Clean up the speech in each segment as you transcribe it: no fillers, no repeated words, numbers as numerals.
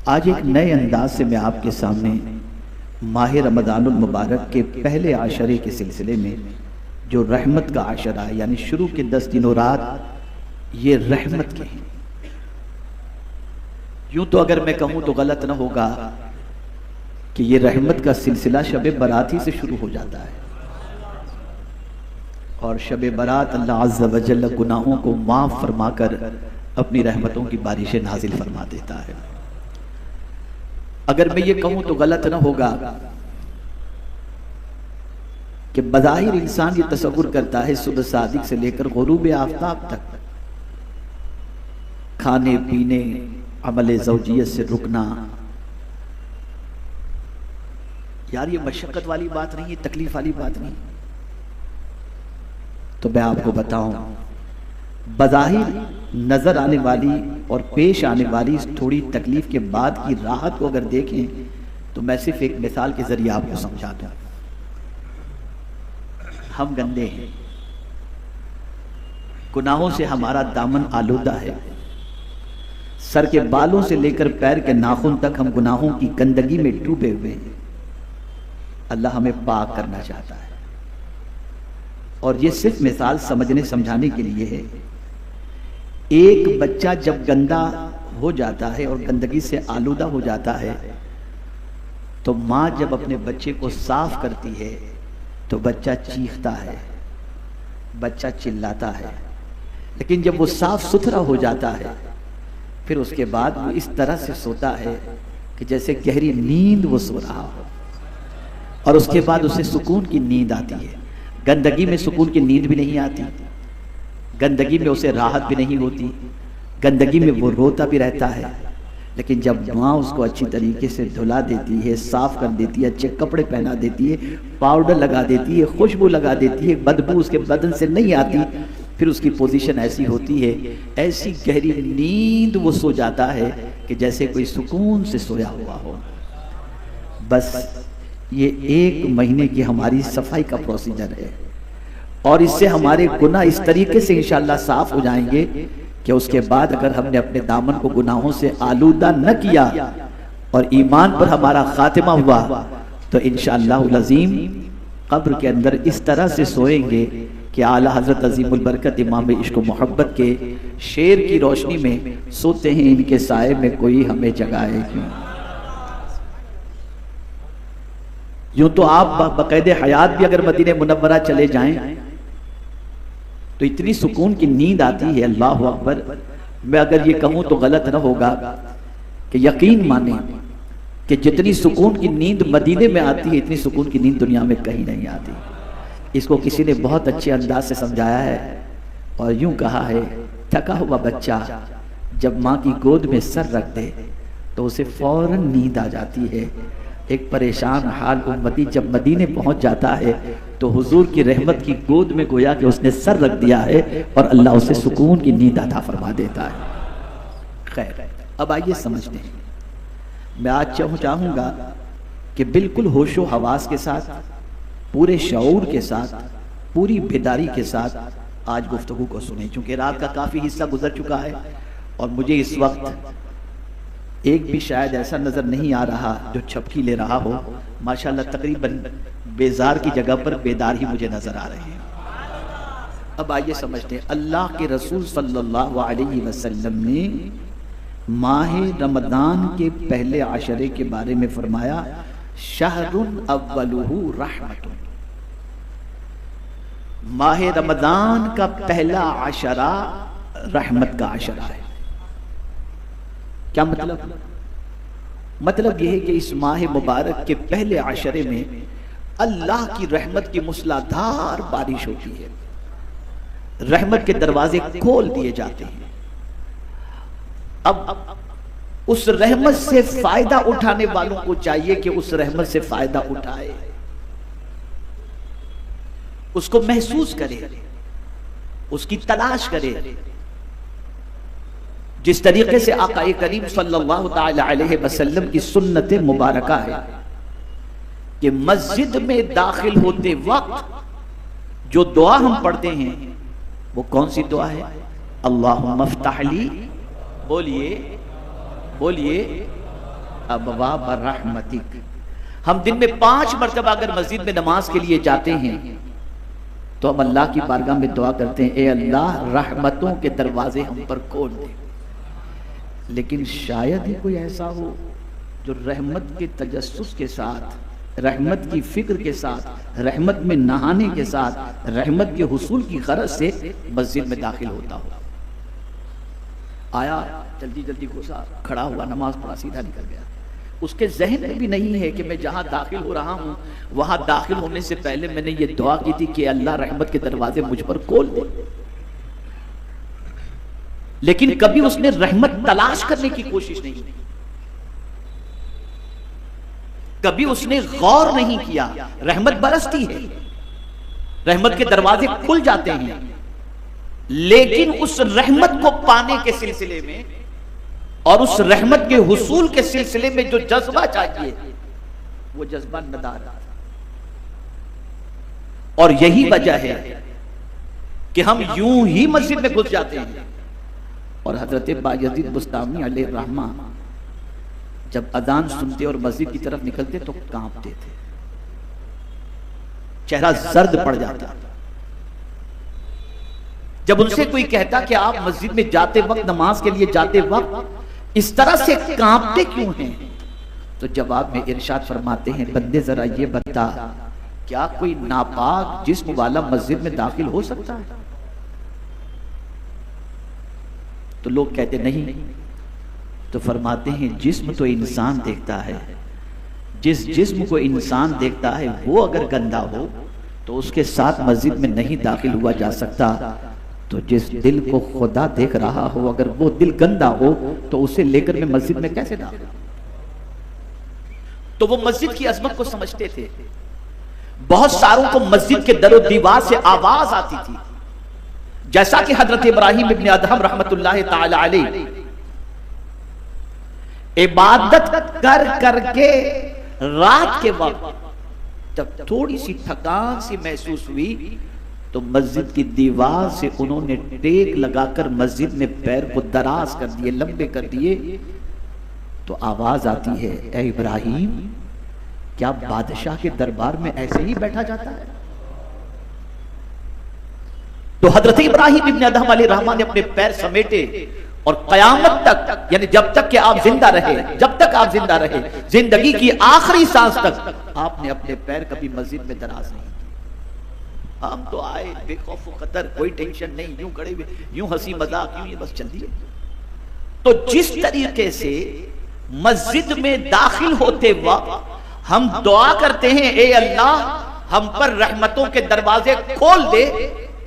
आज एक नए अंदाज से मैं आपके सामने माह रमज़ानुल मुबारक के पहले आशरे के सिलसिले में जो रहमत का आशरा है, यानी शुरू के 10 दिनों रात ये रहमत के हैं। यूं तो अगर मैं कहूं तो गलत ना होगा कि ये रहमत का सिलसिला शब बरात ही से शुरू हो जाता है और शब बरात अल्लाह अज़्ज़ व जल्ल गुनाहों को माफ़ फरमाकर अपनी रहमतों की बारिशें नाजिल फरमा देता है। अगर मैं ये कहूं तो गलत ना होगा कि बज़ाहिर इंसान ये तसव्वुर करता है सुबह सादिक से लेकर गुरूब आफ्ताब तक खाने पीने अमल ज़ौजियत से रुकना, यार ये मशक्क़त वाली बात नहीं, ये तकलीफ वाली बात नहीं। तो मैं आपको बताऊं, बज़ाहिर नजर आने वाली और पेश आने वाली इस थोड़ी तकलीफ के बाद की राहत को अगर देखें तो मैं सिर्फ एक मिसाल के जरिए आपको समझा दूं। हम गंदे हैं, गुनाहों से हमारा दामन आलूदा है, सर के बालों से लेकर पैर के नाखून तक हम गुनाहों की गंदगी में डूबे हुए हैं। अल्लाह हमें पाक करना चाहता है और ये सिर्फ मिसाल समझने समझाने के लिए है। एक बच्चा जब गंदा हो जाता है और गंदगी से आलूदा हो जाता है तो माँ जब अपने बच्चे को साफ करती है तो बच्चा चीखता है, बच्चा चिल्लाता है, लेकिन जब वो साफ सुथरा हो जाता है फिर उसके बाद वो इस तरह से सोता है कि जैसे गहरी नींद वो सो रहा हो और उसके बाद उसे सुकून की नींद आती है। गंदगी में सुकून की नींद भी नहीं आती, गंदगी में उसे राहत भी नहीं होती, गंदगी में वो रोता भी रहता है। लेकिन जब माँ उसको अच्छी तरीके से धुला देती है, साफ कर देती है, अच्छे कपड़े पहना देती है, पाउडर लगा देती है, खुशबू लगा देती है, बदबू उसके बदन से नहीं आती, फिर उसकी पोजीशन ऐसी होती है, ऐसी गहरी नींद वो सो जाता है कि जैसे कोई सुकून से सोया हुआ हो। बस ये 1 महीने की हमारी सफाई का प्रोसीजर है और इससे हमारे गुनाह इस तरीके से इंशाअल्लाह साफ हो जाएंगे कि उसके बाद अगर हमने अपने दामन को गुनाहों से आलूदा न किया और ईमान पर हमारा खातिमा हुआ तो इंशाअल्लाह अज़ीम कब्र के अंदर इस तरह से सोएंगे कि आला हज़रत अज़ीमुल बरकत इमाम इश्क मोहब्बत के शेर की रोशनी में सोते हैं, इनके साए में कोई हमें जगाए क्यों। यूं तो आप बकायदे हयात भी अगर मदीने मुनव्वरा चले जाएं तो इतनी सुकून की नींद आती है, अल्लाह अकबर। मैं अगर ये कहूं तो गलत ना होगा कि यकीन माने कि जितनी सुकून की नींद मदीने में आती है इतनी सुकून की नींद दुनिया में कहीं नहीं आती। इसको किसी ने बहुत अच्छे अंदाज से समझाया है और यूं कहा है, थका हुआ बच्चा जब माँ की गोद में सर रख दे तो उसे फौरन नींद आ जाती है। एक परेशान हाल उम्मती जब मदीने पहुंच जाता है तो हुजूर की रहमत की गोद में गोया कि उसने सर रख दिया है और अल्लाह उसे सुकून की नींद अता फरमा देता है। खैर, अब आइए समझते हैं। मैं आज चाहूँगा कि बिल्कुल होशो हवास के साथ, पूरे शऊर के साथ, पूरी बेदारी के साथ आज गुफ्तगू को सुने, चूँकि रात का काफ़ी हिस्सा गुजर चुका है और मुझे इस वक्त एक भी शायद ऐसा नज़र नहीं आ रहा जो छपकी ले रहा हो। माशाल्लाह तकरीबन बेजार की जगह पर बेदार ही मुझे नज़र आ रहे हैं। अब आइए समझते हैं। अल्लाह के रसूल सल्लल्लाहु अलैहि वसल्लम ने माह रमज़ान के पहले आशरे के बारे में फरमाया, शहरुन अव्वलुहु रहमतुन। माह रमज़ान का पहला आशरा रहमत का आशरा है। क्या मतलब? मतलब यह है कि इस माह मुबारक के पहले आशरे में अल्लाह की रहमत की मूसलाधार बारिश होती है, रहमत के दरवाजे खोल दिए जाते हैं। अब उस रहमत से फायदा उठाने वालों को चाहिए कि उस रहमत से फायदा उठाए, उसको महसूस करे, उसकी तलाश करे। जिस तरीके से आका करीम सल्लल्लाहु ताला अलैहि वसल्लम की सुन्नत मुबारका है कि मस्जिद में दाखिल होते वक्त जो दुआ हम पढ़ते हैं वो कौन सी दुआ है? अल्लाहुम्मा फ़्तह ली, बोलिए बोलिए, अबवाब रहमतिक। हम दिन में 5 मरतबा अगर मस्जिद में नमाज के लिए जाते हैं तो हम अल्लाह की बारगाह में दुआ करते हैं, ए अल्लाह रहमतों के दरवाजे हम पर खोल दे। लेकिन शायद ही कोई ऐसा हो जो रहमत के तजस्सुस के साथ, रहमत की फिक्र के साथ, रहमत में नहाने के साथ, रहमत के हुसूल की गरज से मस्जिद में दाखिल होता हो। आया, जल्दी जल्दी घुसा, खड़ा हुआ, नमाज पढ़ा, सीधा निकल गया। उसके जहन में भी नहीं है कि मैं जहां दाखिल हो रहा हूं वहां दाखिल होने से पहले मैंने ये दुआ की थी कि अल्लाह रहमत के दरवाजे मुझ पर खोल दे। लेकिन कभी उसने रहमत तलाश करने की कोशिश नहीं की, कभी उसने गौर नहीं किया। रहमत बरसती है, रहमत के दरवाजे खुल जाते हैं, लेकिन उस रहमत को पाने के सिलसिले में और उस रहमत के हुसूल के सिलसिले में जो जज्बा चाहिए वो जज्बा नदारत। और यही वजह है कि हम यूं ही मस्जिद में घुस जाते हैं। और हजरत बायजीद बुस्तामी अलैहि रहमा जब अजान सुनते और मस्जिद की तरफ निकलते तो कांपते थे, चेहरा जर्द पड़ जाता। जब उनसे कोई कहता कि आप मस्जिद में जाते वक्त, नमाज के लिए जाते वक्त इस तरह से कांपते क्यों हैं, तो जवाब में इरशाद फरमाते हैं, बंदे जरा ये बता, क्या कोई नापाक जिस्म वाला मस्जिद में दाखिल हो सकता है? तो लोग कहते नहीं। तो फरमाते हैं, जिस्म तो इंसान देखता है, जिस जिस्म को इंसान देखता है वो अगर गंदा हो तो उसके साथ मस्जिद में नहीं दाखिल हुआ जा सकता। तो जिस दिल को खुदा देख रहा हो, अगर वो दिल गंदा हो तो उसे लेकर मैं मस्जिद में कैसे दाखिल? तो वो मस्जिद की अजमत को समझते थे। बहुत सारों को मस्जिद के दरो दीवार से आवाज आती थी, जैसा कि हजरत इब्राहिम इब्न अदहम रहमतुल्लाह ताला अलैह इबादत कर करके रात के वक्त जब थोड़ी सी थकान सी महसूस हुई तो मस्जिद की दीवार से उन्होंने टेक लगाकर मस्जिद में पैर को दराज कर दिए, लंबे कर दिए। तो आवाज आती है, ए इब्राहिम, क्या बादशाह के दरबार में ऐसे ही बैठा जाता है? तो हजरत इब्राहिम इब्न अदहम अलैहि रहमान ने अपने पैर समेटे और कयामत तक, यानी जब तक कि आप जिंदा रहे, जब तक आप जिंदा रहे, जिंदगी की आखिरी सांस तक आपने अपने पैर कभी मस्जिद में दराज नहीं। हम तो आए बेखौफ खतर, कोई टेंशन नहीं, यूं खड़े हुए, यूं हंसी मजाक, यूं ये बस चल दिए। तो जिस तरीके से मस्जिद में दाखिल होते वक्त हम दुआ करते हैं, ए अल्लाह हम पर रहमतों के दरवाजे खोल दे,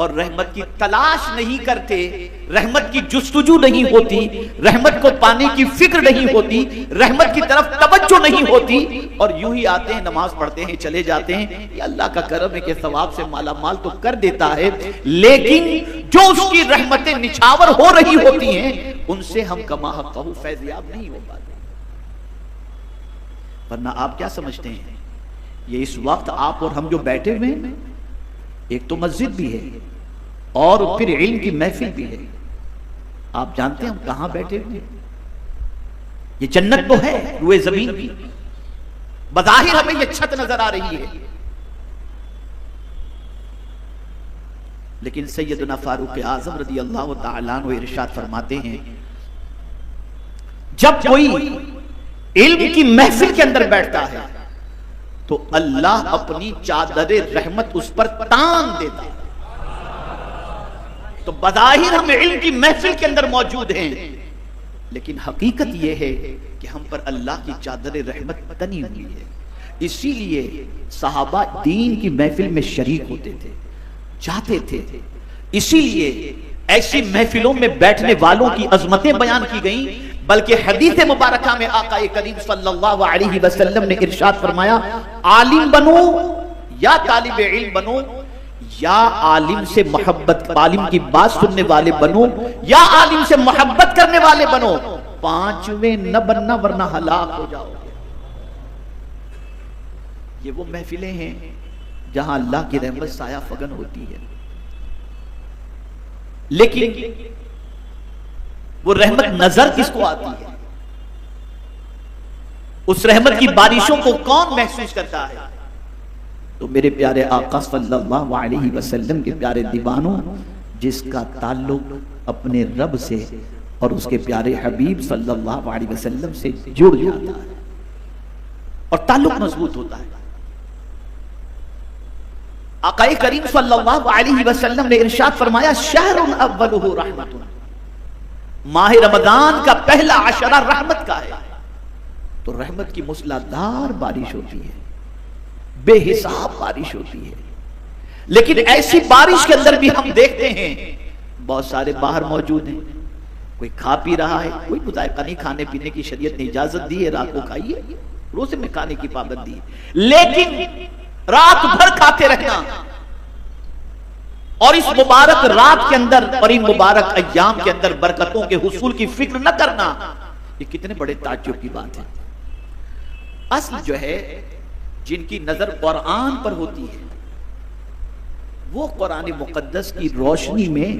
और रहमत की तलाश नहीं करते, रहमत की जुस्तजू नहीं होती, रहमत को पाने की फिक्र नहीं होती, रहमत की तरफ तवज्जो नहीं होती, और यूं ही आते हैं, नमाज पढ़ते हैं, चले जाते हैं। ये अल्लाह का करम है कि सवाब से माला माल तो कर देता है, लेकिन जो उसकी रहमतें निछावर हो रही होती हैं उनसे हम कमा कहू फैज़याब नहीं हो पाते। वरना आप क्या समझते हैं, ये इस वक्त आप और हम जो बैठे हुए हैं, एक तो मस्जिद भी है और फिर इल्म की महफिल भी है। आप जानते हैं हम कहां बैठे हुए हैं? ये जन्नत तो है रुए जमीन की, बज़ाहिर हमें ये छत नजर आ रही है, लेकिन सैयदना फारूक आज़म रज़ी अल्लाह तआला अन्हु इरशाद फरमाते हैं, जब कोई इल्म की महफिल के अंदर बैठता है तो अल्लाह अपनी चादर रहमत उस पर तान देता है। तो बज़ाहिर हम इल्म की महफिल के अंदर मौजूद हैं, लेकिन हकीकत यह है कि हम पर अल्लाह की चादर रहमत तनी हुई है। इसीलिए सहाबा दीन की महफिल में शरीक होते थे, जाते थे। इसीलिए ऐसी महफिलों में बैठने वालों की अजमतें बयान की गई, बल्कि हदीस मुबारका में आका करीम सल्लल्लाहु अलैहि वसल्लम ने इरशाद फरमाया, आलिम बनो या तालिब इल्म बनो, या आलिम से मोहब्बत, आलिम की बात सुनने वाले बनो या आलिम से मोहब्बत करने वाले बनो, पांचवें न बनना वरना हलाक हो जाओगे। ये वो महफिलें हैं जहां अल्लाह की रहमत साया फगन होती है, लेकिन वो रहमत नजर किसको आती है? उस रहमत की बारिशों को कौन महसूस करता है? तो मेरे प्यारे आका सल्लल्लाहु अलैहि वसल्लम के प्यारे दीवानों, जिसका ताल्लुक अपने रब से और उसके प्यारे हबीब सल्लल्लाहु अलैहि वसल्लम से जुड़ जाता है और ताल्लुक मजबूत होता है। आकाए करीम सल्लल्लाहु अलैहि वसल्लम ने इरशाद फरमाया, शहरुन अव्वलुहु रहमतुन, माह रमजान का पहला अशरा रहमत का है। तो रहमत की मूसलाधार बारिश होती है, बेहिसाब बारिश होती है। लेकिन ऐसी बारिश के अंदर भी हम देखते हैं बहुत सारे बाहर मौजूद हैं, कोई खा पी रहा है, कोई मुतायका नहीं, खाने पीने की शरीयत ने इजाजत दी है, रात को खाइए, रोजे में खाने की पाबंदी है, लेकिन रात भर खाते रहना और इस मुबारक रात के अंदर और इन मुबारक अय्याम के अंदर बरकतों के हुसूल की फिक्र न करना, ये कितने बड़े ताज्जुब की बात है। असल जो है, जिनकी नजर कुरान पर होती है, वो कुरान मुकद्दस की रोशनी में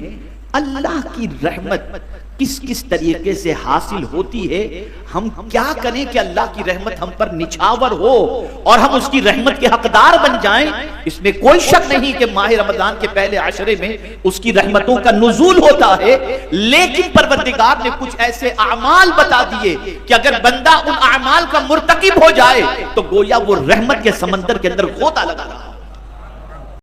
अल्लाह की रहमत किस किस तरीके से हासिल होती है, हम क्या करें कि अल्लाह की रहमत हम पर निछावर हो और हम उसकी रहमत के हकदार बन जाएं। इसमें कोई शक नहीं कि माह रमजान के पहले आशरे में उसकी रहमतों का नुज़ूल होता है, लेकिन परवरदिगार ने कुछ ऐसे अमाल बता दिए कि अगर बंदा उन अमाल का मुर्तकिब हो जाए तो गोया वो रहमत के समंदर के अंदर गोता लगा रहा।